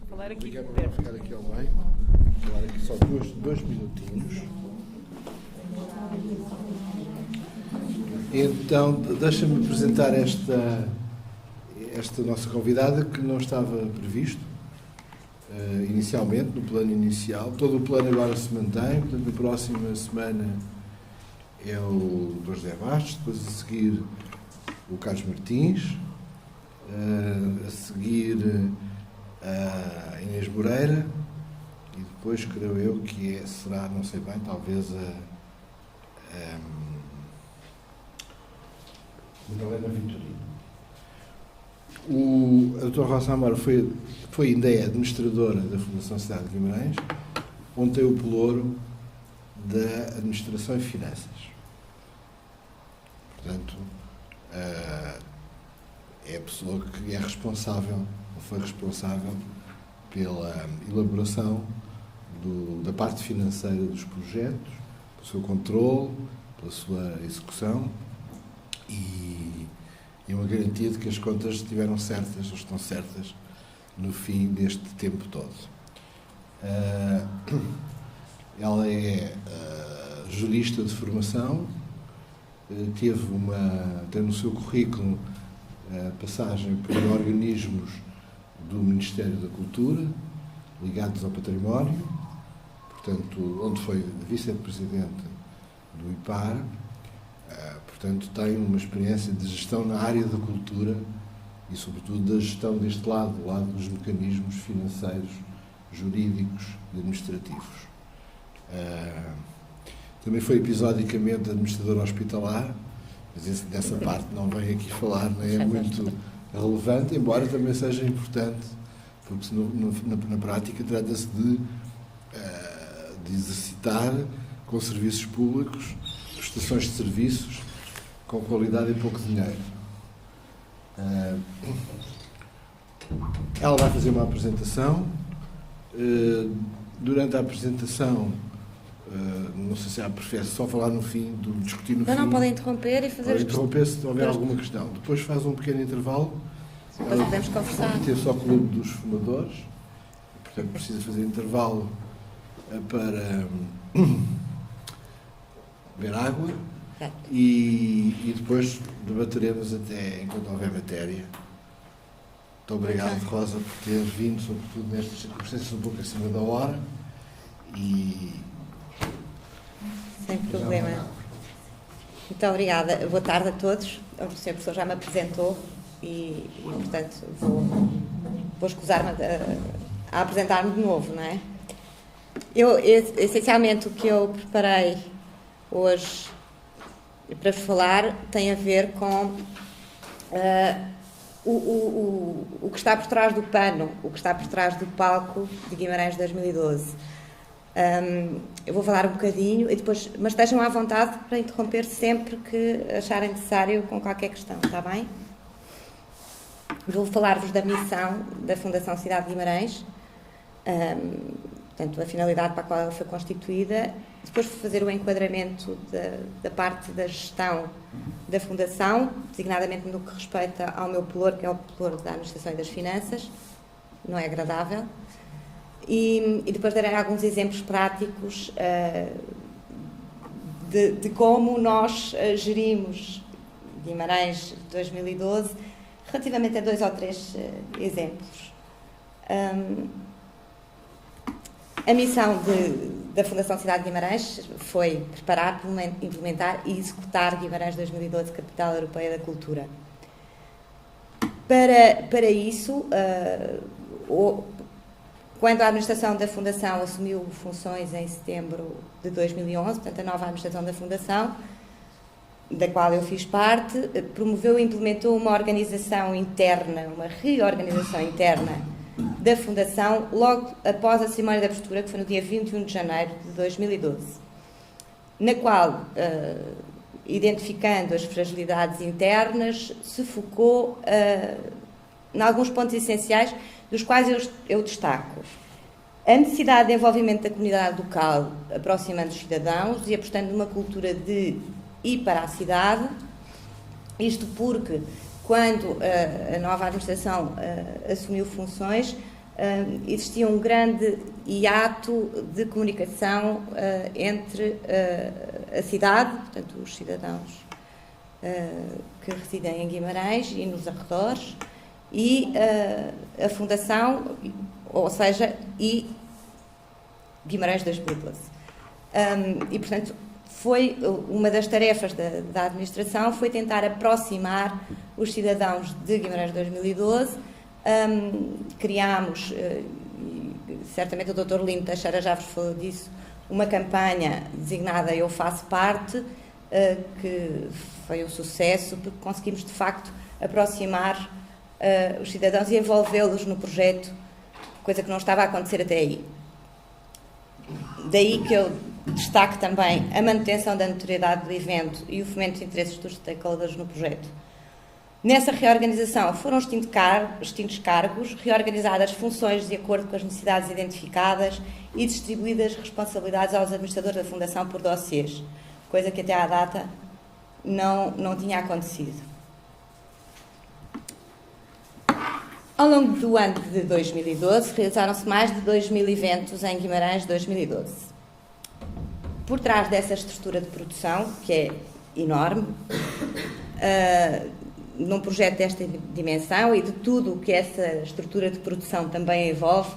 falar aqui Obrigado por perto. ficar aqui ao meio. Falar aqui só dois minutinhos. Então, deixa-me apresentar esta nossa convidada, que não estava previsto inicialmente, no plano inicial. Todo o plano agora se mantém, portanto, na próxima semana é o Dr. José Bastos, depois a seguir o Carlos Martins, a seguir a Inês Moreira e depois, creio eu, que será, não sei bem, talvez a Madalena Vitorino. A Dra. Rosa Amaro foi ainda é administradora da Fundação Cidade de Guimarães, onde tem o pelouro da Administração e Finanças. Portanto, é a pessoa que é responsável, ou foi responsável, pela elaboração da parte financeira dos projetos, pelo seu controle, pela sua execução e uma garantia de que as contas estiveram certas, ou estão certas, no fim deste tempo todo. Ela é jurista de formação, tem no seu currículo passagem por organismos do Ministério da Cultura, ligados ao património, portanto, onde foi vice-presidente do IPAR, portanto, tem uma experiência de gestão na área da cultura e, sobretudo, da gestão deste lado, do lado dos mecanismos financeiros, jurídicos e administrativos. Também foi episodicamente administrador hospitalar, mas dessa parte não venho aqui falar, nem é muito relevante, embora também seja importante, porque na prática trata-se de exercitar com serviços públicos, prestações de serviços com qualidade e pouco dinheiro. Ela vai fazer uma apresentação. Durante a apresentação, não sei se prefere só falar no fim, discutir no fim. Não, podem interromper e fazer Podem interromper se houver alguma questão. Depois faz um pequeno intervalo. Depois podemos conversar. Tem só o Clube dos Fumadores, portanto precisa fazer intervalo para beber água e depois debateremos até enquanto houver matéria. Muito obrigado, Rosa, por ter vindo, sobretudo nestas circunstâncias um pouco acima da hora. Sem problema. Muito obrigada. Boa tarde a todos. O Sr. Professor já me apresentou e portanto, vou escusar-me a apresentar-me de novo, não é? Essencialmente, o que eu preparei hoje para vos falar tem a ver com o que está por trás do pano, o que está por trás do palco de Guimarães 2012. Eu vou falar um bocadinho, mas estejam à vontade para interromper sempre que acharem necessário com qualquer questão, está bem? Vou falar-vos da missão da Fundação Cidade de Guimarães, portanto, a finalidade para a qual ela foi constituída. Depois vou fazer o enquadramento da parte da gestão da Fundação, designadamente no que respeita ao meu pelouro, que é o pelouro da Administração e das Finanças. Não é agradável. E depois darei alguns exemplos práticos de como nós gerimos Guimarães 2012, relativamente a 2 ou 3 exemplos. A missão da Fundação Cidade de Guimarães foi preparar, implementar e executar Guimarães 2012, Capital Europeia da Cultura. Para isso, quando a administração da Fundação assumiu funções em setembro de 2011, portanto, a nova administração da Fundação, da qual eu fiz parte, promoveu e implementou uma organização interna, uma reorganização interna da Fundação, logo após a cerimónia de abertura, que foi no dia 21 de janeiro de 2012, na qual, identificando as fragilidades internas, se focou em alguns pontos essenciais, dos quais eu destaco a necessidade de envolvimento da comunidade local, aproximando os cidadãos e apostando numa cultura de ir para a cidade, isto porque, quando a nova administração assumiu funções, existia um grande hiato de comunicação entre a cidade, portanto, os cidadãos que residem em Guimarães e nos arredores, e a Fundação, ou seja, e Guimarães 2012. E, portanto, foi uma das tarefas da administração foi tentar aproximar os cidadãos de Guimarães 2012. Criámos, certamente o Dr. Lino Teixeira já vos falou disso, uma campanha designada Eu Faço Parte, que foi um sucesso, porque conseguimos de facto aproximar os cidadãos e envolvê-los no projeto, coisa que não estava a acontecer até aí. Daí que eu destaco também a manutenção da notoriedade do evento e o fomento de interesses dos stakeholders no projeto. Nessa reorganização foram extintos cargos, reorganizadas funções de acordo com as necessidades identificadas e distribuídas responsabilidades aos administradores da Fundação por dossiês, coisa que até à data não tinha acontecido. Ao longo do ano de 2012, realizaram-se mais de 2.000 eventos em Guimarães 2012. Por trás dessa estrutura de produção, que é enorme, num projeto desta dimensão e de tudo o que essa estrutura de produção também envolve,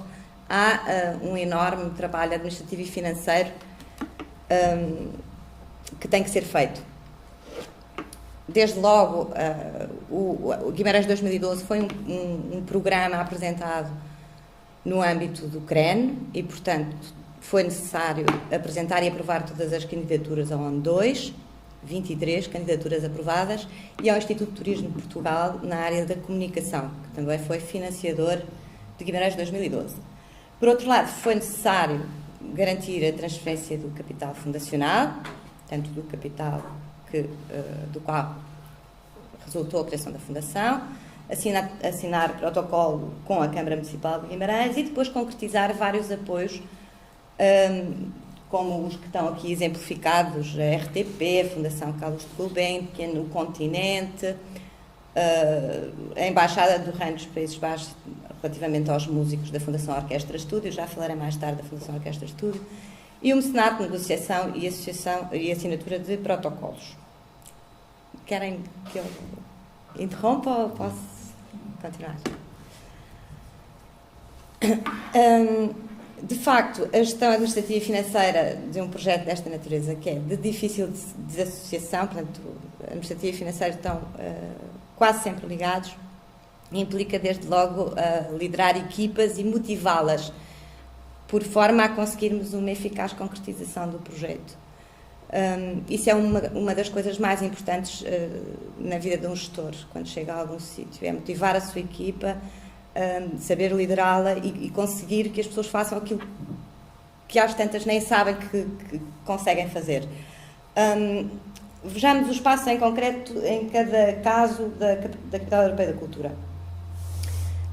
há um enorme trabalho administrativo e financeiro que tem que ser feito. Desde logo, o Guimarães 2012 foi um programa apresentado no âmbito do CREN e, portanto, foi necessário apresentar e aprovar todas as candidaturas ao ano 2, 23 candidaturas aprovadas, e ao Instituto de Turismo de Portugal na área da comunicação, que também foi financiador de Guimarães 2012. Por outro lado, foi necessário garantir a transferência do capital fundacional, tanto do capital do qual resultou a criação da Fundação, assinar protocolo com a Câmara Municipal de Guimarães e depois concretizar vários apoios, como os que estão aqui exemplificados, a RTP, a Fundação Carlos de Gulbenkian, o Continente, a Embaixada do Reino dos Países Baixos relativamente aos músicos da Fundação Orquestra Estúdio, já falarei mais tarde da Fundação Orquestra Estúdio, e o mecenato de negociação e associação e assinatura de protocolos. Querem que eu interrompa ou posso continuar? De facto, a gestão administrativa e financeira de um projeto desta natureza, que é de difícil desassociação, portanto, administrativa e financeira estão quase sempre ligados, implica desde logo liderar equipas e motivá-las, por forma a conseguirmos uma eficaz concretização do projeto. Isso é uma das coisas mais importantes na vida de um gestor, quando chega a algum sítio, é motivar a sua equipa, saber liderá-la e conseguir que as pessoas façam aquilo que às tantas nem sabem que conseguem fazer. Vejamos os passos em concreto em cada caso da Capital Europeia da Cultura.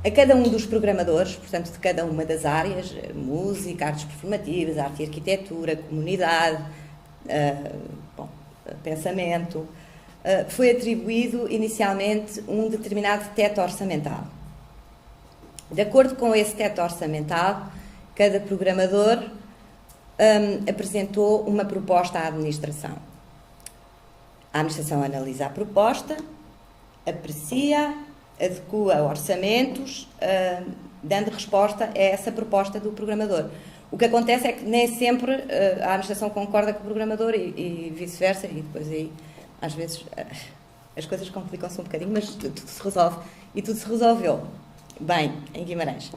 A cada um dos programadores, portanto, de cada uma das áreas, música, artes performativas, arte e arquitetura, comunidade, pensamento, foi atribuído inicialmente um determinado teto orçamental. De acordo com esse teto orçamental, cada programador apresentou uma proposta à administração. A administração analisa a proposta, aprecia, adequa orçamentos, dando resposta a essa proposta do programador. O que acontece é que nem sempre a administração concorda com o programador e vice-versa, e depois aí, às vezes, as coisas complicam-se um bocadinho, mas tudo se resolve. E tudo se resolveu bem em Guimarães.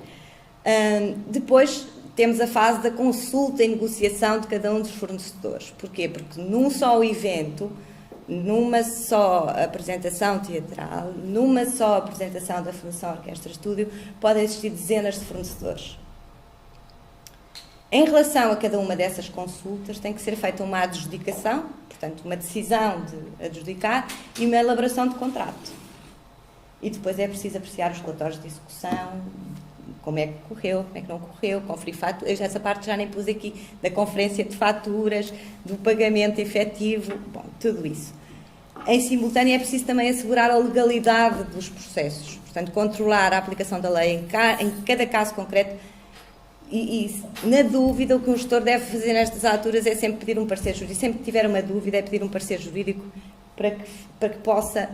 Depois temos a fase da consulta e negociação de cada um dos fornecedores. Porquê? Porque num só evento, numa só apresentação teatral, numa só apresentação da Fundação Orquestra Estúdio, podem existir dezenas de fornecedores. Em relação a cada uma dessas consultas, tem que ser feita uma adjudicação, portanto, uma decisão de adjudicar e uma elaboração de contrato. E depois é preciso apreciar os relatórios de execução, como é que correu, como é que não correu, conferir faturas. Essa parte já nem pus aqui, da conferência de faturas, do pagamento efetivo, tudo isso. Em simultâneo é preciso também assegurar a legalidade dos processos. portanto, controlar a aplicação da lei em cada caso concreto e, na dúvida, o que um gestor deve fazer nestas alturas é sempre pedir um parecer jurídico. Sempre que tiver uma dúvida, é pedir um parecer jurídico para que possa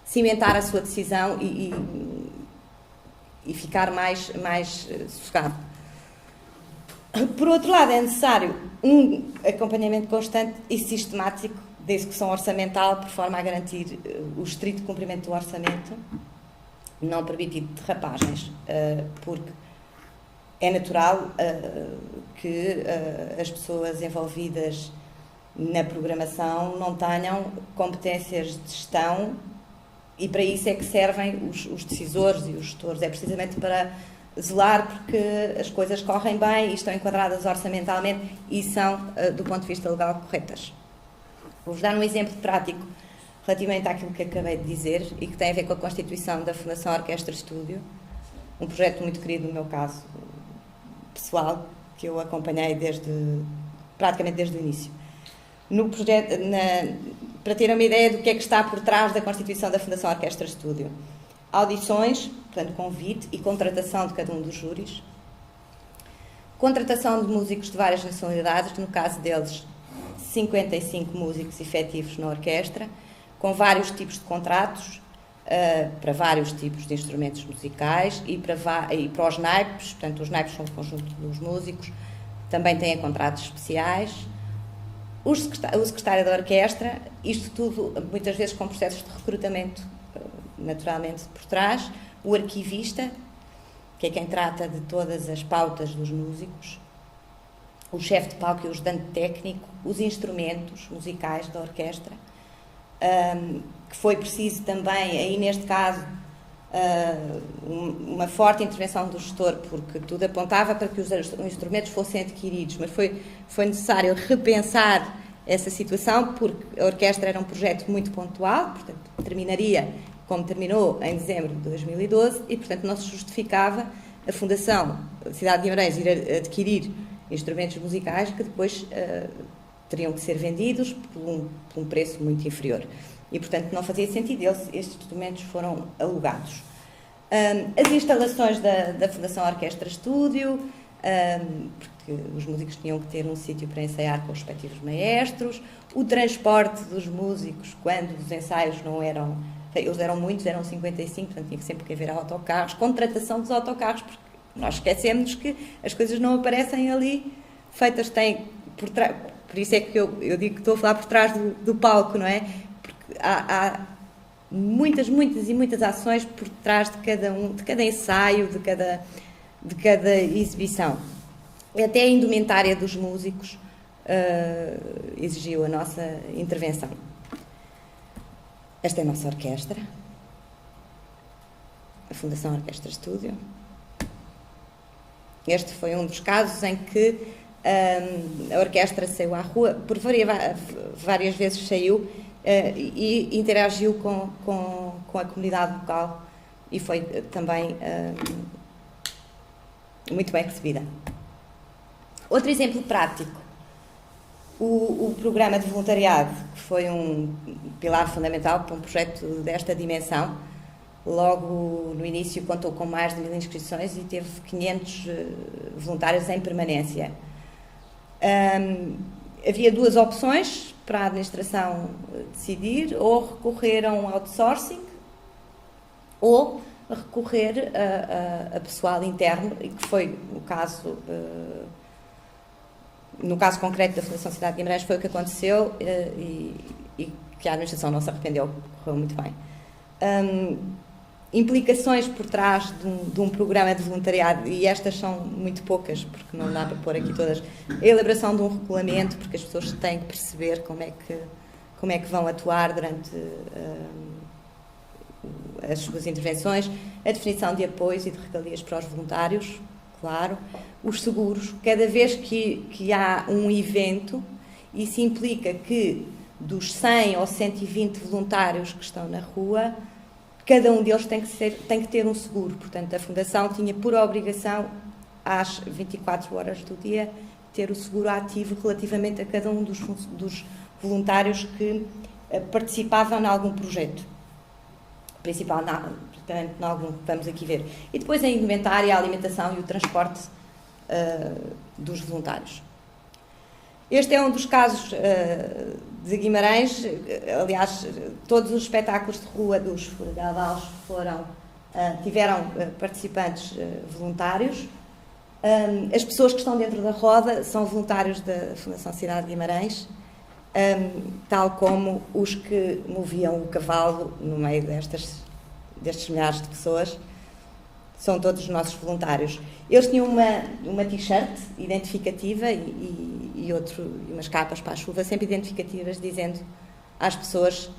cimentar a sua decisão e ficar mais sossegado. Por outro lado, é necessário um acompanhamento constante e sistemático da execução orçamental, por forma a garantir o estrito cumprimento do orçamento, não permitido derrapagens, porque é natural que as pessoas envolvidas na programação não tenham competências de gestão, e para isso é que servem os decisores e os gestores. É precisamente para zelar porque as coisas correm bem e estão enquadradas orçamentalmente e são, do ponto de vista legal, corretas. Vou-vos dar um exemplo prático relativamente àquilo que acabei de dizer e que tem a ver com a constituição da Fundação Orquestra Estúdio, um projeto muito querido, no meu caso pessoal, que eu acompanhei praticamente desde o início. No projeto, para ter uma ideia do que é que está por trás da constituição da Fundação Orquestra Estúdio: audições, portanto convite e contratação de cada um dos júris, contratação de músicos de várias nacionalidades, no caso deles 55 músicos efetivos na orquestra, com vários tipos de contratos, para vários tipos de instrumentos musicais e para os naipes, portanto os naipes são o conjunto dos músicos, também têm contratos especiais. O secretário da orquestra, isto tudo muitas vezes com processos de recrutamento naturalmente por trás, o arquivista, que é quem trata de todas as pautas dos músicos, o chefe de palco e o ajudante técnico, os instrumentos musicais da orquestra, que foi preciso também, aí neste caso, uma forte intervenção do gestor, porque tudo apontava para que os instrumentos fossem adquiridos, mas foi necessário repensar essa situação, porque a orquestra era um projeto muito pontual, portanto, terminaria como terminou em dezembro de 2012, e, portanto, não se justificava a Fundação Cidade de Guimarães ir adquirir instrumentos musicais que depois teriam que ser vendidos por um preço muito inferior. E, portanto, não fazia sentido. Estes instrumentos foram alugados. As instalações da Fundação Orquestra Estúdio, porque os músicos tinham que ter um sítio para ensaiar com os respectivos maestros, o transporte dos músicos quando os ensaios não eram... Eles eram muitos, eram 55, portanto tinha sempre que haver autocarros, contratação dos autocarros, porque nós esquecemos que as coisas não aparecem ali feitas, têm por trás, por isso é que eu digo que estou a falar por trás do palco, não é? Porque há muitas e muitas ações por trás de cada ensaio, de cada exibição. Até a indumentária dos músicos exigiu a nossa intervenção. Esta é a nossa orquestra, a Fundação Orquestra Estúdio. Este foi um dos casos em que a orquestra saiu à rua, por várias vezes saiu e interagiu com a comunidade local e foi também muito bem recebida. Outro exemplo prático. O programa de voluntariado, que foi um pilar fundamental para um projeto desta dimensão, logo no início contou com mais de 1000 inscrições e teve 500 voluntários em permanência. Havia duas opções para a administração decidir: ou recorrer a um outsourcing ou recorrer a pessoal interno, que foi o caso... No caso concreto da Fundação Cidade de Guimarães foi o que aconteceu e que a administração não se arrependeu, correu muito bem. Implicações por trás de um programa de voluntariado, e estas são muito poucas, porque não dá para pôr aqui todas. A elaboração de um regulamento, porque as pessoas têm que perceber como é que vão atuar durante as suas intervenções, a definição de apoios e de regalias para os voluntários, claro, os seguros. Cada vez que há um evento, isso implica que dos 100 ou 120 voluntários que estão na rua, cada um deles tem que ter um seguro. Portanto, a Fundação tinha por obrigação, às 24 horas do dia, ter o seguro ativo relativamente a cada um dos voluntários que participavam em algum projeto. principal, portanto, em algum que vamos aqui ver. E depois a indumentária, a alimentação e o transporte dos voluntários. Este é um dos casos de Guimarães. Aliás, todos os espetáculos de rua dos Furgavalos tiveram participantes voluntários. As pessoas que estão dentro da roda são voluntários da Fundação Cidade de Guimarães, tal como os que moviam o cavalo no meio destes milhares de pessoas. São todos os nossos voluntários. Eles tinham uma t-shirt identificativa e umas capas para a chuva, sempre identificativas, dizendo às pessoas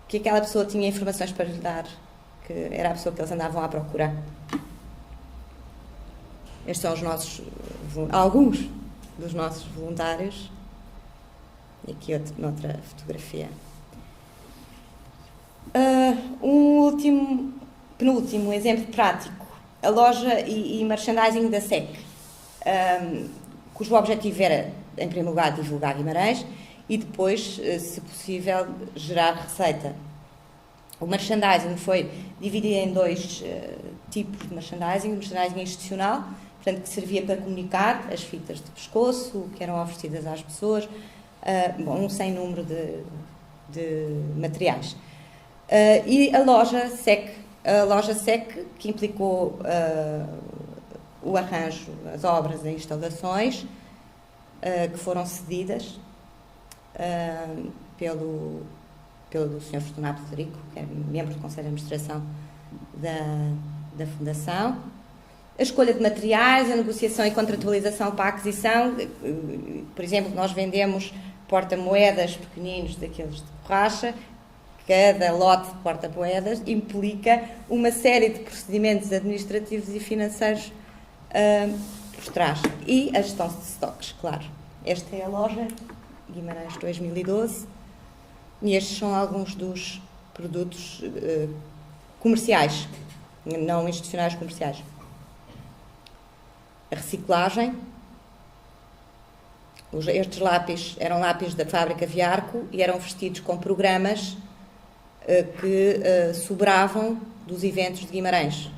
que aquela pessoa tinha informações para lhe dar, que era a pessoa que eles andavam à procura. Estes são alguns dos nossos voluntários. E aqui noutra fotografia. Penúltimo exemplo prático. A loja e merchandising da SEC, cujo objetivo era, em primeiro lugar, divulgar Guimarães e depois, se possível, gerar receita. O merchandising foi dividido em dois tipos de merchandising. O merchandising institucional, portanto, que servia para comunicar as fitas de pescoço que eram oferecidas às pessoas, um sem número de materiais. E a loja SEC, que implicou o arranjo, as obras e instalações que foram cedidas pelo Sr. Fortunato Federico, que é membro do Conselho de Administração da Fundação. A escolha de materiais, a negociação e contratualização para a aquisição. Por exemplo, nós vendemos porta-moedas pequeninos daqueles de borracha. Cada lote de porta-moedas implica uma série de procedimentos administrativos e financeiros por trás. E a gestão de estoques, claro. Esta é a loja Guimarães 2012 e estes são alguns dos produtos comerciais, não institucionais, comerciais. A reciclagem. Estes lápis eram lápis da fábrica Viarco e eram vestidos com programas que sobravam dos eventos de Guimarães.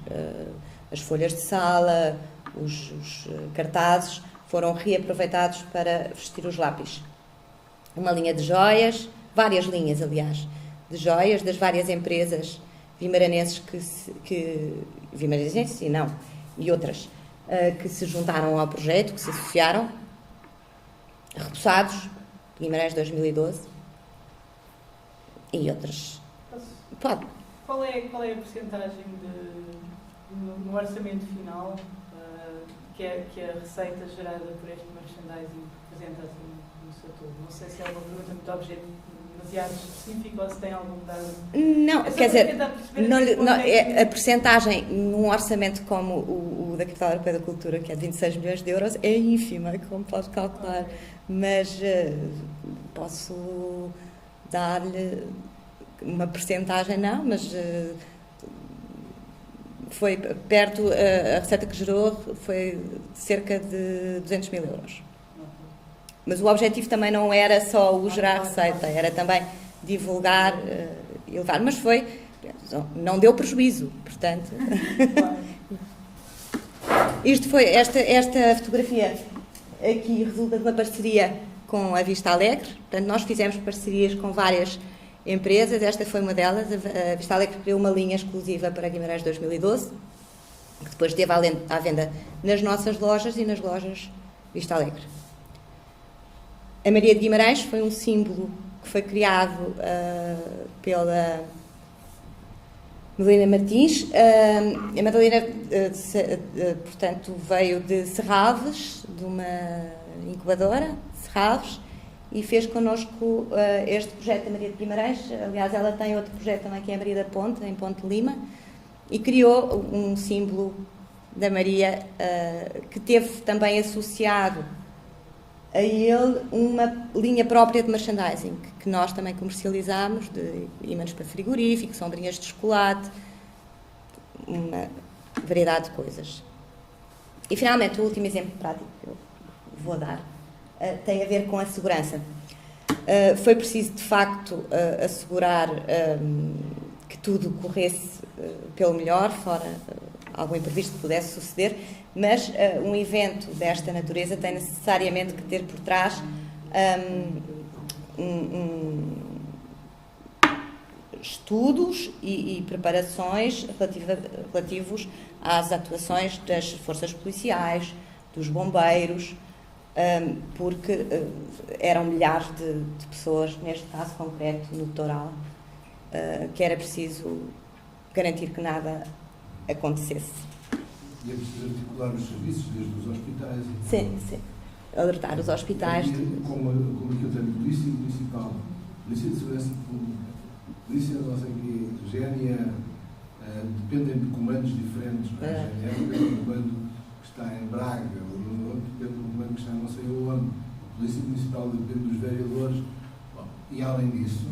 As folhas de sala, os cartazes foram reaproveitados para vestir os lápis. Uma linha de joias, várias linhas, aliás, de joias das várias empresas vimaranenses vimaranenses e outras que se juntaram ao projeto, que se associaram, repousados, Guimarães 2012 e outras. Pode. Qual é a percentagem no orçamento final que a receita gerada por este merchandising representa assim, no seu todo? Não sei se é uma pergunta muito objetiva, demasiado específica ou se tem algum dado. Não, quer dizer, a percentagem num orçamento como o da Capital Europeia da Cultura, que é de 26 milhões de euros, é ínfima, como pode calcular. Okay. Mas posso dar-lhe uma percentagem, não, mas foi perto, a receita que gerou foi cerca de 200 mil euros. Mas o objetivo também não era só o gerar receita, era também divulgar e levar, mas não deu prejuízo, portanto. Esta fotografia aqui resulta de uma parceria com a Vista Alegre. Portanto, nós fizemos parcerias com várias empresas, esta foi uma delas. A Vista Alegre criou uma linha exclusiva para Guimarães 2012, que depois esteve à venda nas nossas lojas e nas lojas Vista Alegre. A Maria de Guimarães foi um símbolo que foi criado pela Madalena Martins. A Madalena, portanto, veio de Serralves, de uma incubadora de Serralves, e fez connosco este projeto da Maria de Guimarães. Aliás, ela tem outro projeto também, que é a Maria da Ponte, em Ponte de Lima, e criou um símbolo da Maria que teve também associado a ele uma linha própria de merchandising, que nós também comercializamos, de ímãs para frigorífico, sombrinhas de chocolate, uma variedade de coisas. E, finalmente, o último exemplo prático que eu vou dar tem a ver com a segurança. Foi preciso, de facto, assegurar que tudo corresse pelo melhor, fora algum imprevisto que pudesse suceder, mas um evento desta natureza tem necessariamente que ter por trás estudos e preparações relativos às atuações das forças policiais, dos bombeiros, porque eram milhares de pessoas, neste caso concreto, no litoral, que era preciso garantir que nada acontecesse. E é preciso articular os serviços, desde os hospitais. Sim, sim. Alertar os hospitais. Como aqui eu tenho Polícia Municipal, Polícia de Segurança Pública, Polícia não sei o quê, GNR, dependem de comandos diferentes. A GNR depende do comando que está em Braga, o outro depende do comando que está não sei onde, a Polícia Municipal depende dos vereadores. Bom, e além disso,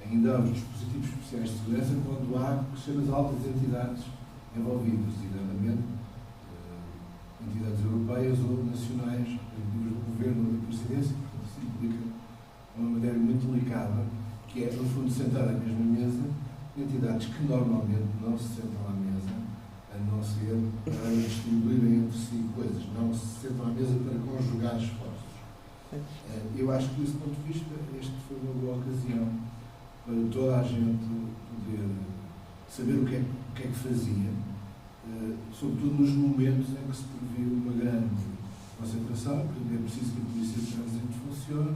ainda há os dispositivos especiais de segurança quando há as altas entidades envolvidas, designadamente entidades europeias ou nacionais, do governo ou da presidência, portanto, isso implica uma matéria muito delicada, que é, no fundo, sentar à mesma mesa entidades que normalmente não se sentam à mesa, a não ser para distribuírem entre si coisas, não se sentam à mesa para conjugar esforços. Eu acho que, desse ponto de vista, esta foi uma boa ocasião para toda a gente poder saber o que é que fazia, sobretudo nos momentos em que se previa uma grande concentração, porque é preciso que a polícia de trânsito funcione,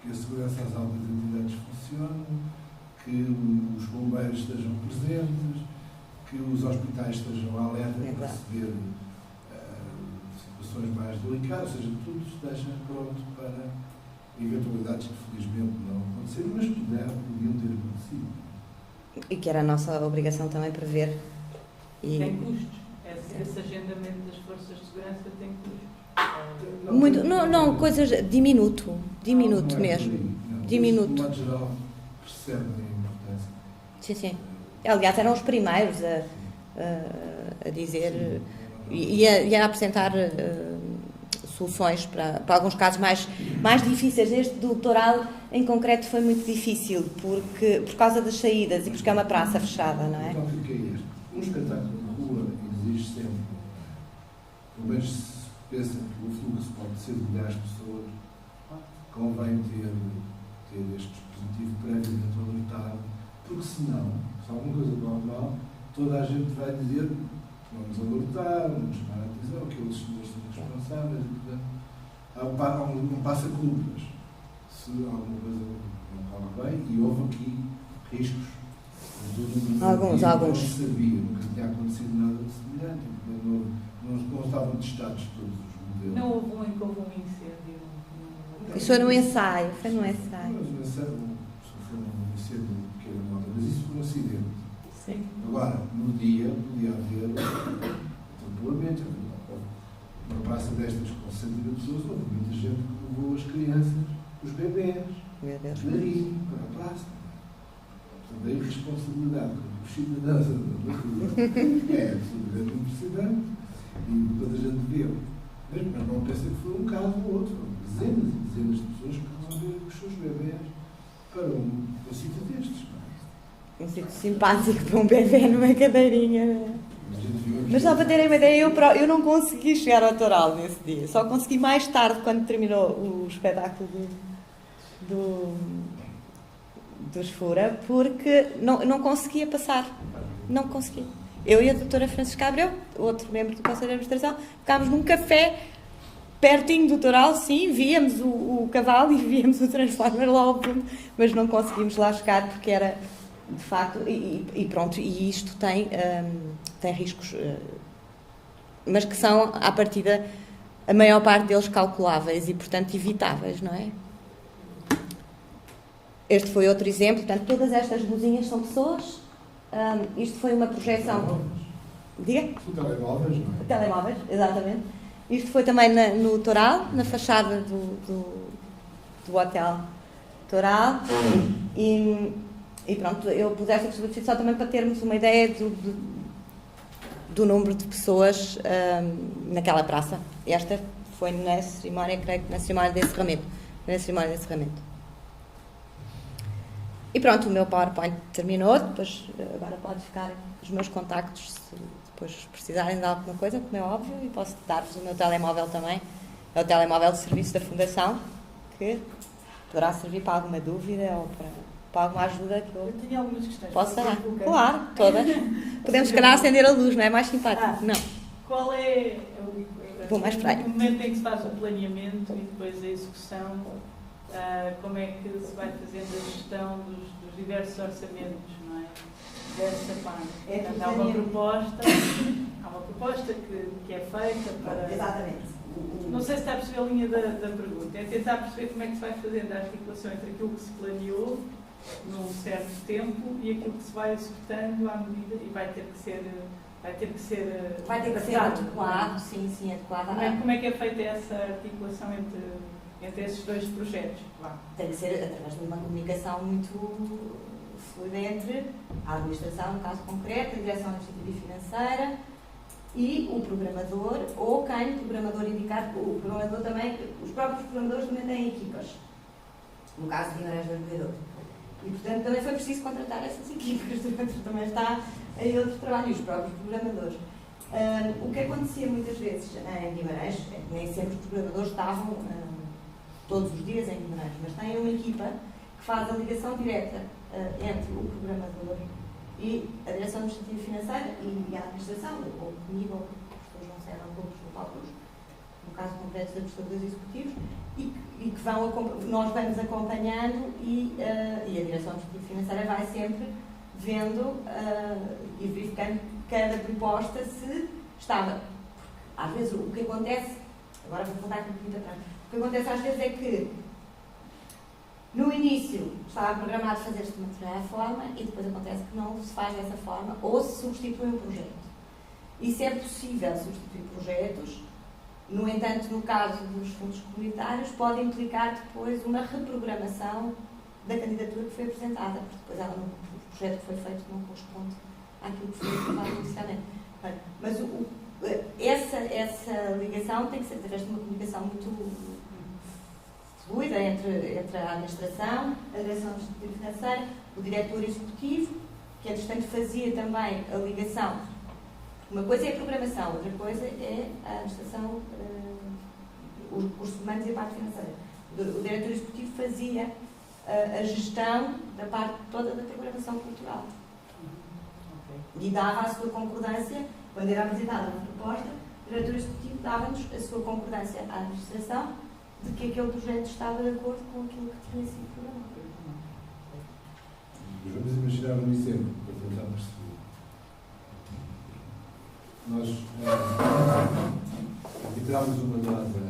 que a segurança às altas entidades funcione, que os bombeiros estejam presentes, que os hospitais estejam alerta para receber situações mais delicadas, ou seja, tudo esteja pronto para eventualidades que felizmente não aconteceram, mas podiam ter acontecido. E que era a nossa obrigação também prever. Tem custos. Esse agendamento das forças de segurança tem custos. Muito, não, coisas diminuto mesmo. Diminuto. De modo geral, percebem a importância. Sim, sim. Aliás, eram os primeiros a dizer e a apresentar soluções para alguns casos mais difíceis. Este do litoral, em concreto, foi muito difícil por causa das saídas e porque é uma praça fechada, não é? Então, o que é este? Um espetáculo de rua exige sempre, pelo menos se pensa que o fluxo pode ser de milhares de pessoas, convém ter este dispositivo previamente alertado, porque senão, se alguma coisa corre mal, toda a gente vai dizer vamos alertar, vamos chamar a atenção, que aqueles senhores são responsáveis, e portanto há um passa-culpas se alguma coisa não corre bem, e houve aqui riscos. Alguns. Não se sabia, nunca tinha acontecido nada de semelhante, não estavam testados todos os modelos. Não houve em que houve um incêndio. Isso foi no ensaio, Mas o ensaio foi um incêndio de pequena nota, mas isso foi um acidente. Sim. Agora, no dia, podia haver atropelamento. Uma praça destas com 60 pessoas, houve muita gente que levou as crianças, os bebés, daí para a praça. Portanto, a irresponsabilidade que os cidadãos da rua é absolutamente impressionante. E toda a gente vê. Mas não pensa que foi um caso ou outro. Foram dezenas e dezenas de pessoas que vão ver os seus bebés para um sítio destes. Um sítio simpático para um bebê numa cadeirinha. Mas só para terem uma ideia, eu não consegui chegar ao litoral nesse dia. Só consegui mais tarde, quando terminou o espetáculo dos Fura, porque não conseguia passar. Não conseguia. Eu e a doutora Francisca Abreu, outro membro do Conselho de Administração, ficámos num café pertinho do litoral, sim, víamos o cavalo e víamos o Transformer lá ao fundo, mas não conseguimos lá chegar porque era, de facto, e pronto, e isto tem riscos, mas que são, à partida, a maior parte deles calculáveis e, portanto, evitáveis, não é? Este foi outro exemplo, portanto, todas estas luzinhas são pessoas. Isto foi uma projeção. Diga? Telemóveis, não é? Telemóveis, exatamente. Isto foi também no Toral, na fachada do Hotel Toral. E pronto, eu pus esta fotografia só também para termos uma ideia do número de pessoas naquela praça. Esta foi na cerimónia, creio que na cerimónia de encerramento. E pronto, o meu PowerPoint terminou, depois agora pode ficar os meus contactos se depois precisarem de alguma coisa, como é óbvio, e posso dar-vos o meu telemóvel também. É o telemóvel de serviço da Fundação, que poderá servir para alguma dúvida ou para alguma ajuda que eu tenho algumas questões. Posso dar? Claro, todas. Podemos, se calhar, acender a luz, não é mais simpático? Não. Qual é Vou mais para aí. o momento em que se faz o planeamento e depois a execução? Como é que se vai fazendo a gestão dos diversos orçamentos, não é? Dessa parte. Portanto, há uma proposta que é feita para... Exatamente. Não sei se está a perceber a linha da pergunta. É tentar perceber como é que se vai fazendo a articulação entre aquilo que se planeou num certo tempo e aquilo que se vai executando à medida e vai ter que ser adequado, sim, adequado. Como é que é feita essa articulação entre esses dois projetos? Tem que ser através de uma comunicação muito fluida entre a administração, no caso concreto, a direção administrativa e financeira e o programador, ou quem o programador indicar. O programador também, os próprios programadores também têm equipas, no caso de Guimarães do Mercador. E, portanto, também foi preciso contratar essas equipas, também está em outro trabalho, e os próprios programadores. O que acontecia muitas vezes em Guimarães, nem sempre os programadores estavam todos os dias em Guimarães, mas tem uma equipa que faz a ligação direta entre o programador e a direção administrativa e financeira e a administração, ou comigo, ou os professores não serão todos os no caso concreto dos administradores executivos, e que nós vamos acompanhando e a direção administrativa e financeira vai sempre vendo e verificando cada proposta se estava. Às vezes o que acontece, agora vou voltar aqui um pouquinho atrás, o que acontece às vezes é que no início estava programado fazer-se de uma determinada forma e depois acontece que não se faz dessa forma ou se substitui um projeto. Isso é possível substituir projetos, no entanto, no caso dos fundos comunitários, pode implicar depois uma reprogramação da candidatura que foi apresentada, porque depois o projeto que foi feito não corresponde àquilo que foi aprovado inicialmente. Mas essa ligação tem que ser através de uma comunicação muito fluida entre a administração, a direção administrativa e financeira, o diretor executivo, que entretanto fazia também a ligação. Uma coisa é a programação, outra coisa é a administração, os recursos humanos e a parte financeira. O diretor executivo fazia a gestão da parte toda da programação cultural. E dava a sua concordância, quando era apresentada uma proposta, o diretor executivo dava-nos a sua concordância à administração de que aquele projeto estava de acordo com aquilo que tinha sido programado. Vamos imaginar um exemplo para tentar perceber. Nós entramos uma nova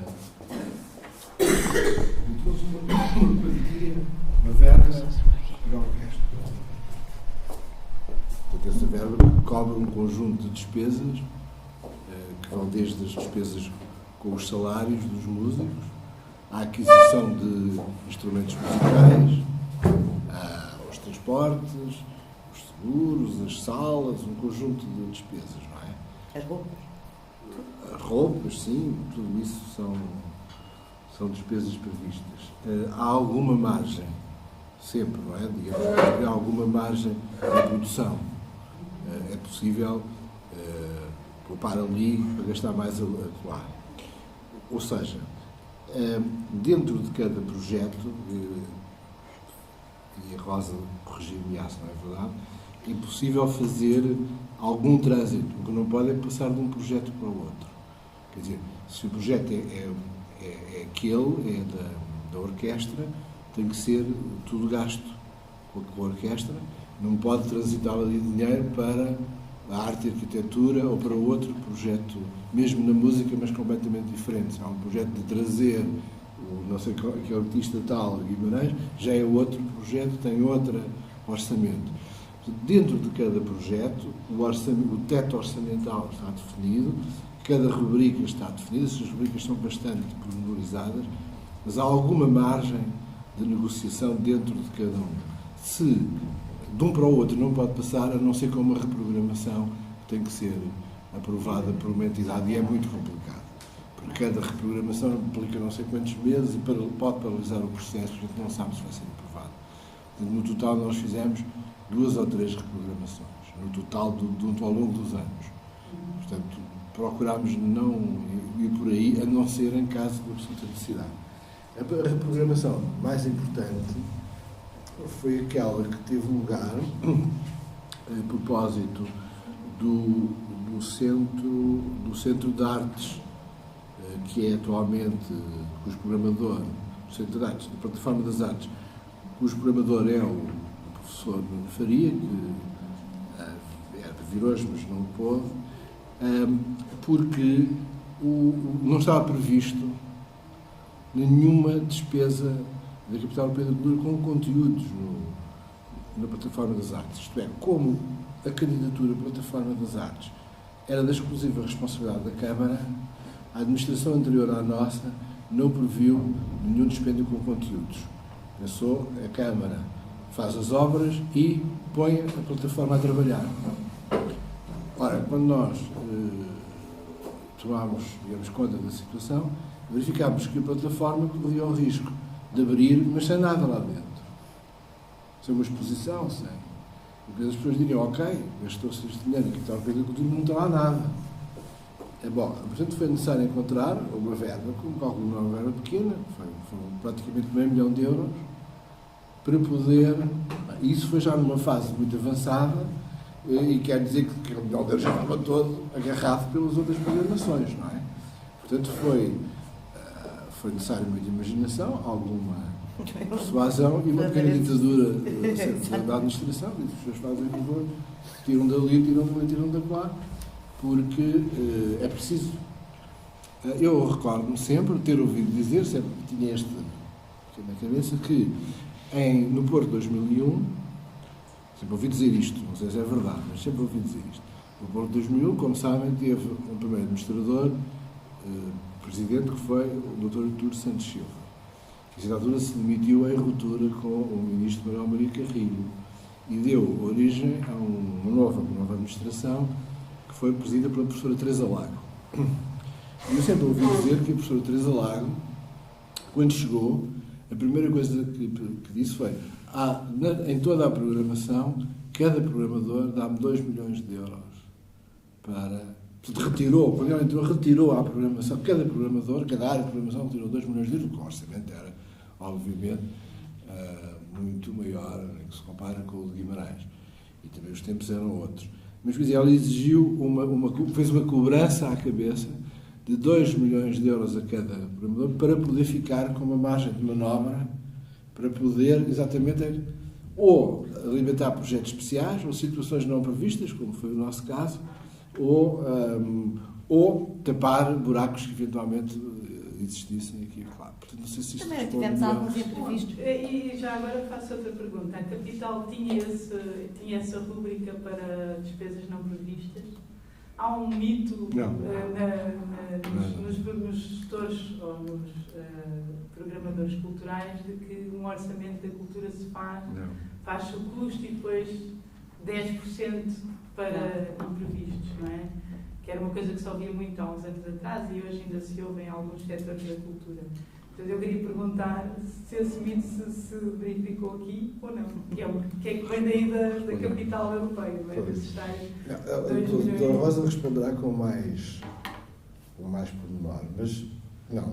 uma verba para a orquestra. Portanto, essa verba cobre um conjunto de despesas que vão desde as despesas com os salários dos músicos, à aquisição de instrumentos musicais, aos transportes, os seguros, as salas, um conjunto de despesas, não é? As roupas. As roupas, sim, tudo isso são despesas previstas. Há alguma margem, sempre, não é? Digamos, há alguma margem na produção. É possível poupar ali para gastar mais lá. Ou seja, dentro de cada projeto, e a Rosa corrigir-me se não é verdade, é possível fazer algum trânsito. O que não pode é passar de um projeto para o outro. Quer dizer, se o projeto é aquele, é da orquestra, tem que ser tudo gasto com a orquestra, não pode transitar ali dinheiro para a arte e arquitetura ou para outro projeto, mesmo na música, mas completamente diferente. Se há um projeto de trazer o não sei que artista tal, Guimarães, já é outro projeto, tem outro orçamento. Dentro de cada projeto, o teto orçamental está definido, cada rubrica está definida, essas rubricas são bastante pormenorizadas, mas há alguma margem de negociação dentro de cada um. Se de um para o outro não pode passar, a não ser com uma reprogramação que tem que ser aprovada por uma entidade, e é muito complicado, porque cada reprogramação implica não sei quantos meses e pode paralisar o processo, porque não sabe se vai ser aprovado. No total nós fizemos 2 ou 3 reprogramações, no total ao longo dos anos. Portanto, procurámos não ir por aí, a não ser em caso de absoluta necessidade. A reprogramação mais importante foi aquela que teve lugar a propósito do Centro de Artes, que é atualmente cujo programador, do Centro de Artes, da Plataforma das Artes, cujo programador é o professor Nuno Faria, que era para vir hoje, mas não pôde, porque não estava previsto nenhuma despesa da Capital Europeia da Cultura com conteúdos na Plataforma das Artes. Isto é, como a candidatura à Plataforma das Artes era da exclusiva responsabilidade da Câmara, a administração anterior à nossa não previu nenhum dispêndio com conteúdos. Pensou, a Câmara faz as obras e põe a plataforma a trabalhar. Ora, quando nós tomámos, digamos, conta da situação, verificámos que a plataforma corria o risco de abrir, mas sem nada lá dentro. Sem uma exposição, sem... Porque as pessoas diriam, ok, gastou-se este dinheiro aqui está o Pedro da Cultura, não está lá nada. Bom, portanto foi necessário encontrar uma verba, como cálculo não é uma verba pequena, foi praticamente €500 mil, para poder... Isso foi já numa fase muito avançada, e quer dizer que o €1 mil já estava todo agarrado pelas outras programações, não é? Portanto foi necessário muita imaginação, alguma persuasão e uma pequena ditadura da administração, que as pessoas fazem o favor, tiram dali, tiram da lá, porque é preciso. Eu recordo-me sempre ter ouvido dizer, sempre tinha este na cabeça, que no Porto 2001, sempre ouvi dizer isto, não sei se é verdade, mas sempre ouvi dizer isto. No Porto 2001, como sabem, teve um primeiro administrador, presidente, que foi o Dr. Artur Santos Silva. Que, na altura, se demitiu em ruptura com o ministro Manuel Maria Carrilho e deu origem a uma nova administração que foi presidida pela professora Teresa Lago. Eu sempre ouvi dizer que a professora Teresa Lago, quando chegou, a primeira coisa que disse foi: em toda a programação, cada programador dá-me €2 milhões para... Quando ela entrou, retirou à programação, cada área de programação retirou €2 milhões, porque o orçamento era, obviamente, muito maior, que se compara com o de Guimarães. E também os tempos eram outros. Mas, quer dizer, ela exigiu fez uma cobrança à cabeça de €2 milhões a cada programador para poder ficar com uma margem de manobra para poder, exatamente, ou alimentar projetos especiais, ou situações não previstas, como foi o nosso caso, ou tapar buracos que eventualmente existissem aqui e lá. Portanto, não sei se isto também tivemos alguns imprevistos. E já agora faço outra pergunta. A Capital tinha essa rúbrica para despesas não previstas? Há um mito nos gestores ou nos programadores culturais de que um orçamento da cultura se faz o custo e depois 10% para imprevistos, não é? Que era uma coisa que se ouvia muito há uns anos atrás e hoje ainda se ouve em alguns setores da cultura. Portanto, eu queria perguntar se esse mito se verificou aqui ou não. Que é que vem daí da capital europeia, não é? Desses tais. A Dona Rosa responderá com mais pormenor, mas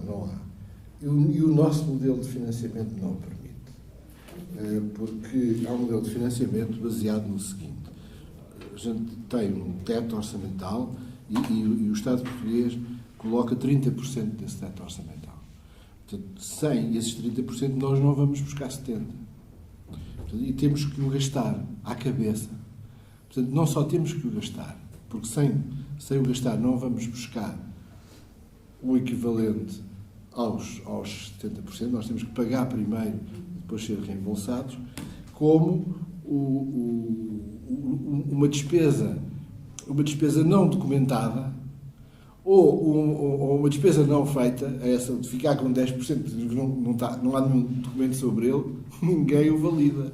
não há. E o nosso modelo de financiamento não o permite. Porque há um modelo de financiamento baseado no seguinte: a gente tem um teto orçamental e o Estado português coloca 30% desse teto orçamental. Portanto, sem esses 30%, nós não vamos buscar 70%. Portanto, e temos que o gastar à cabeça. Portanto, não só temos que o gastar, porque sem o gastar não vamos buscar o equivalente aos 70%, nós temos que pagar primeiro e depois ser reembolsados, como uma despesa não documentada ou uma despesa não feita, essa de ficar com 10%, não há nenhum documento sobre ele, ninguém o valida.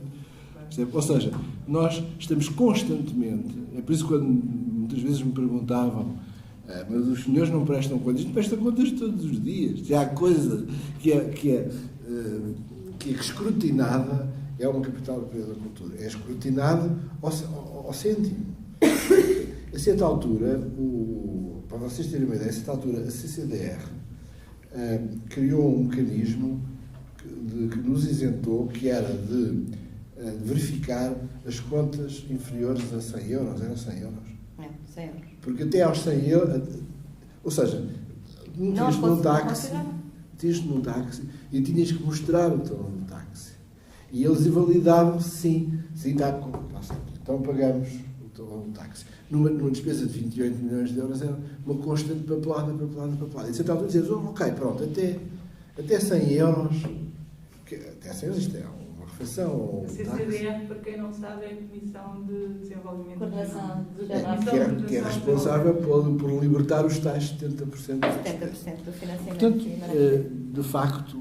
Ou seja, nós estamos constantemente, é por isso que quando muitas vezes me perguntavam, mas os senhores não prestam contas, não prestam contas todos os dias. Já há coisa que é escrutinada é uma capital europeia da cultura. É escrutinado ao cêntimo. A certa altura, para vocês terem uma ideia, a certa altura, a CCDR criou um mecanismo que nos isentou, que era de verificar as contas inferiores a 100 euros. Eram 100 euros? Não, 100 euros. Porque até aos 100 euros... Ou seja, tinhas-te num táxi e tinhas que mostrar o talão do táxi. E eles invalidavam sim, está com... Então pagamos o talão do táxi. Numa despesa de 28 milhões de euros era uma constante papelada. E você estava a dizer, ok, pronto, até 100 euros, até 100 euros isto é uma refeição. A CCDR, para quem não sabe, é a Comissão de Desenvolvimento que é responsável por libertar os tais 70% do financiamento. Portanto, de facto,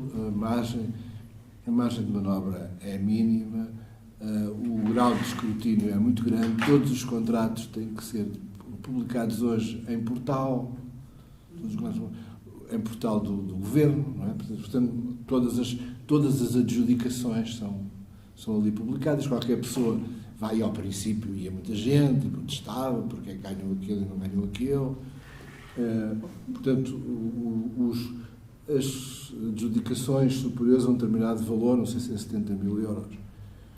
a margem de manobra é mínima. O grau de escrutínio é muito grande, todos os contratos têm que ser publicados hoje em portal, do governo, não é? Portanto, todas as adjudicações são ali publicadas, qualquer pessoa vai ao princípio, ia muita gente e protestava porque ganhou aquilo e não ganhou aquilo. Portanto, as adjudicações superiores a um determinado valor, não sei se é 70 mil euros,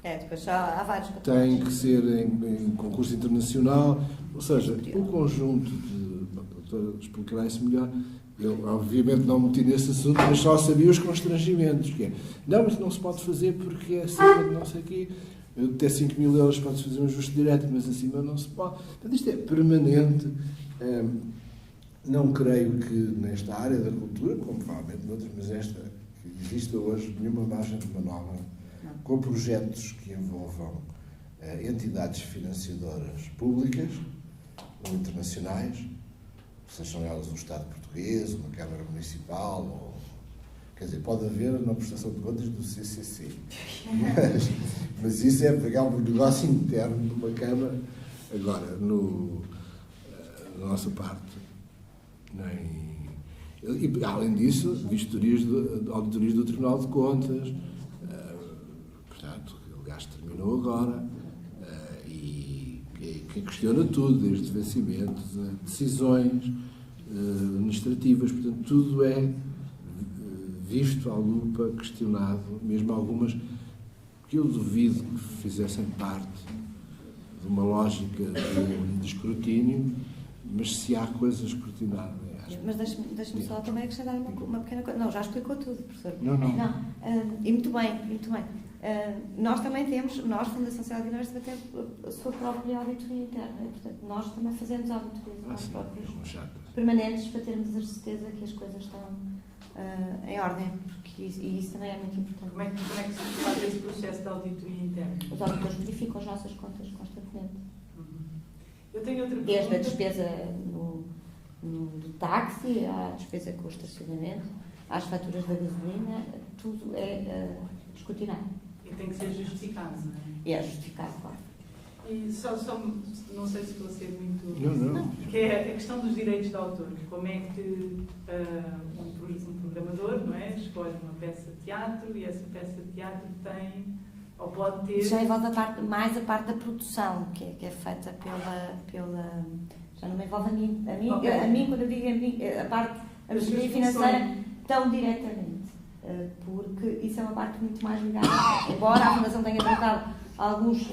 depois há vários tem que ser em concurso internacional, ou seja, o conjunto para explicar isso melhor, eu obviamente não meti nesse assunto, mas só sabia os constrangimentos, que é, não, mas não se pode fazer porque é acima de não sei o quê, até 5 mil euros pode-se fazer um ajuste direto, mas acima não se pode. Portanto, isto é permanente. Não creio que nesta área da cultura, como provavelmente noutras, mas esta, que exista hoje nenhuma margem de manobra com projetos que envolvam entidades financiadoras públicas ou internacionais, sejam elas um Estado português, uma Câmara Municipal, ou, quer dizer, pode haver uma prestação de contas do CCC, mas isso é pegar um negócio interno de uma Câmara. Agora, na nossa parte, e, além disso, vistorias de auditorias do Tribunal de Contas, portanto, o gasto terminou agora, e que questiona tudo, desde vencimentos a decisões administrativas, portanto, tudo é visto à lupa, questionado, mesmo algumas que eu duvido que fizessem parte de uma lógica de escrutínio, mas se há coisas escrutinadas. Mas deixe-me só também acrescentar uma pequena coisa. Não, já explicou tudo, professor. Não. E muito bem. Nós também temos, Fundação Sociedade de Universidade, temos a sua própria auditoria interna. Portanto, nós também fazemos auditoria nós próprios permanentes para termos a certeza que as coisas estão em ordem, porque isso também é muito importante. Como é que se faz esse processo de auditoria interna? Os auditores verificam as nossas contas constantemente. Eu tenho outra pergunta. Desde a despesa do táxi, à despesa com o estacionamento, às faturas da gasolina, tudo é escrutinado. E tem que ser justificado, não é? E é justificado, claro. E só não sei se estou a ser muito... Não. Que é a questão dos direitos de autor. Como é que um programador, não é, escolhe uma peça de teatro e essa peça de teatro tem, ou pode ter... Já envolve mais a parte da produção, que é feita pela... Já não me envolve a mim. Okay. A mim, quando eu digo a mim, a parte da matéria financeira, tão diretamente. Porque isso é uma parte muito mais ligada. Embora a Fundação tenha tratado alguns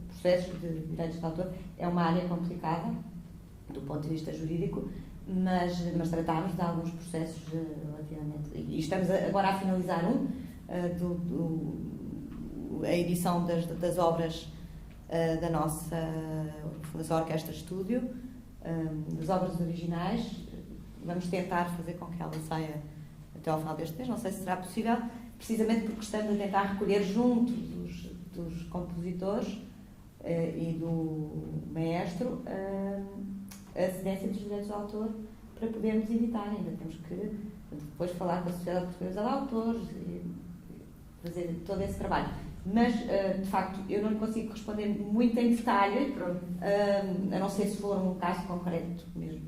processos de direitos de autor, é uma área complicada, do ponto de vista jurídico, mas tratámos de alguns processos relativamente... E estamos agora a finalizar a edição das obras da nossa Fundação Orquestra Estúdio, das obras originais. Vamos tentar fazer com que ela saia até ao final deste mês, não sei se será possível, precisamente porque estamos a tentar recolher junto dos compositores e do maestro a cedência dos direitos de autor para podermos editar. Ainda temos que depois falar com a Sociedade Portuguesa de Autores e fazer todo esse trabalho. Mas, de facto, eu não lhe consigo responder muito em detalhe, a não ser se for um caso concreto mesmo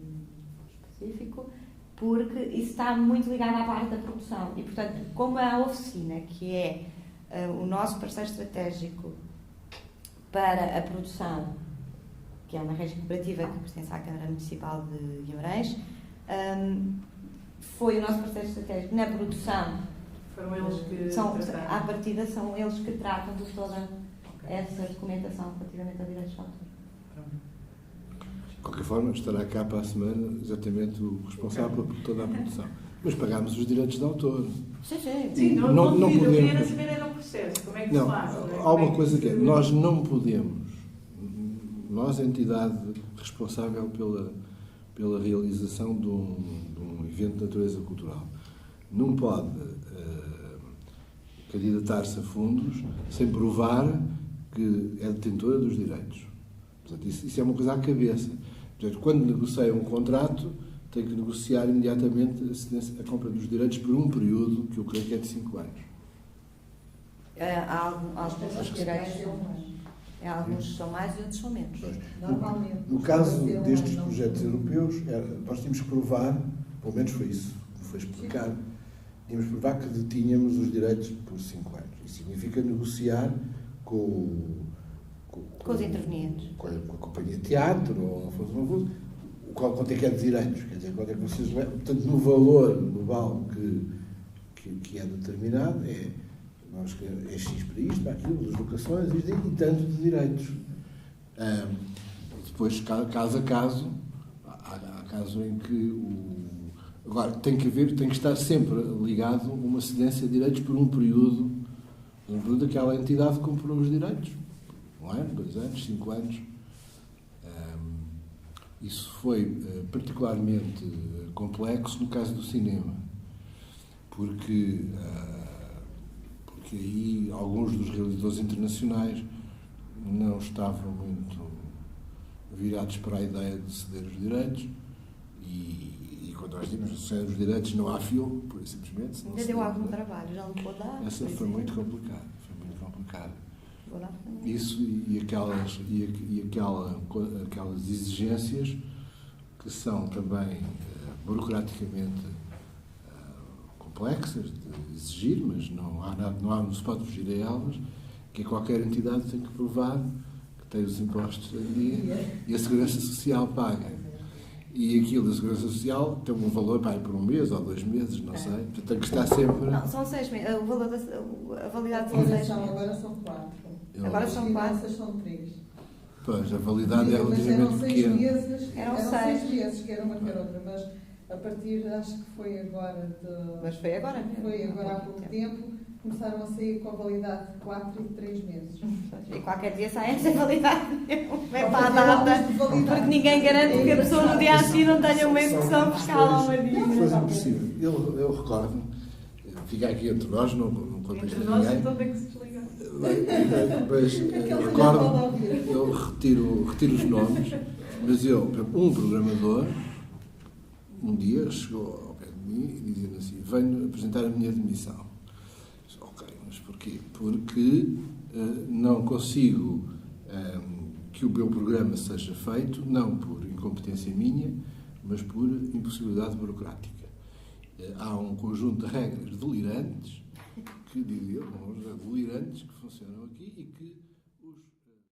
específico, porque isso está muito ligado à parte da produção. E, portanto, como a oficina, que é o nosso parceiro estratégico para a produção, que é uma rede cooperativa que pertence à Câmara Municipal de Guimarães, foi o nosso parceiro estratégico na produção. Foram eles que trataram? À partida são eles que tratam de toda essa documentação relativamente a direitos de autor. De qualquer forma, estará cá para a semana exatamente o responsável por toda a produção. Mas pagámos os direitos de autor. Sim, não podemos. Eu queria saber era o processo, como é que se faz? Há uma coisa que é, nós não podemos, nós, a entidade responsável pela realização de um evento de natureza cultural, não pode candidatar-se a fundos sem provar que é detentora dos direitos. Portanto, isso é uma coisa à cabeça. Portanto, quando negocia um contrato, tem que negociar imediatamente a compra dos direitos por um período que eu creio que é de 5 anos. Há alguns direitos alguns são mais e outros são menos. Normalmente. No caso destes projetos europeus, nós tínhamos que provar, pelo menos foi isso que foi explicado, tínhamos que provar que detínhamos os direitos por 5 anos. Isso significa negociar com os intervenientes. Com a companhia de teatro, ou quanto é que é de direitos, quer dizer, quanto é que vocês levam. Portanto, no valor global que é determinado, é X para isto, para aquilo, deslocações e tanto de direitos. Depois, caso a caso, há casos em que agora, tem que estar sempre ligado uma cedência de direitos por um período daquela entidade que comprou os direitos. 1 ano, 2 anos, 5 anos. Isso foi particularmente complexo no caso do cinema, porque aí alguns dos realizadores internacionais não estavam muito virados para a ideia de ceder os direitos e quando nós dizemos ceder os direitos não há filme, por simplesmente. Ainda deu algum trabalho, já não pôde dar. Essa foi muito complicada. Isso e aquelas exigências que são também burocraticamente complexas de exigir, mas não se pode fugir a elas, que qualquer entidade tem que provar que tem os impostos em dia e a Segurança Social paga. E aquilo da Segurança Social tem um valor por 1 mês ou 2 meses, não sei. Portanto, tem que estar sempre... Não, são 6 meses. O valor a validade são 6 meses. Agora são 4. Agora são 4. São 3. Pois, a validade é relativamente pequena. Eram 6 meses, que era uma que era outra, mas a partir, acho que foi agora Mas foi agora, né? Foi agora há pouco tempo, começaram a sair com a validade de 4 e de 3 meses. E qualquer dia sai essa validade. É para a data, porque ninguém garante que a pessoa no dia a seguir não tenha uma execução fiscal ao marido. Coisa impossível. Eu recordo, fica aqui entre nós, não conto isto a ninguém. Então tem que se desligar. Mas recordo, eu retiro os nomes, mas um programador, um dia chegou ao pé de mim e dizia assim: venho apresentar a minha demissão. Disse, ok, mas porquê? Porque não consigo que o meu programa seja feito, não por incompetência minha, mas por impossibilidade burocrática. Há um conjunto de regras delirantes que funcionam aqui e que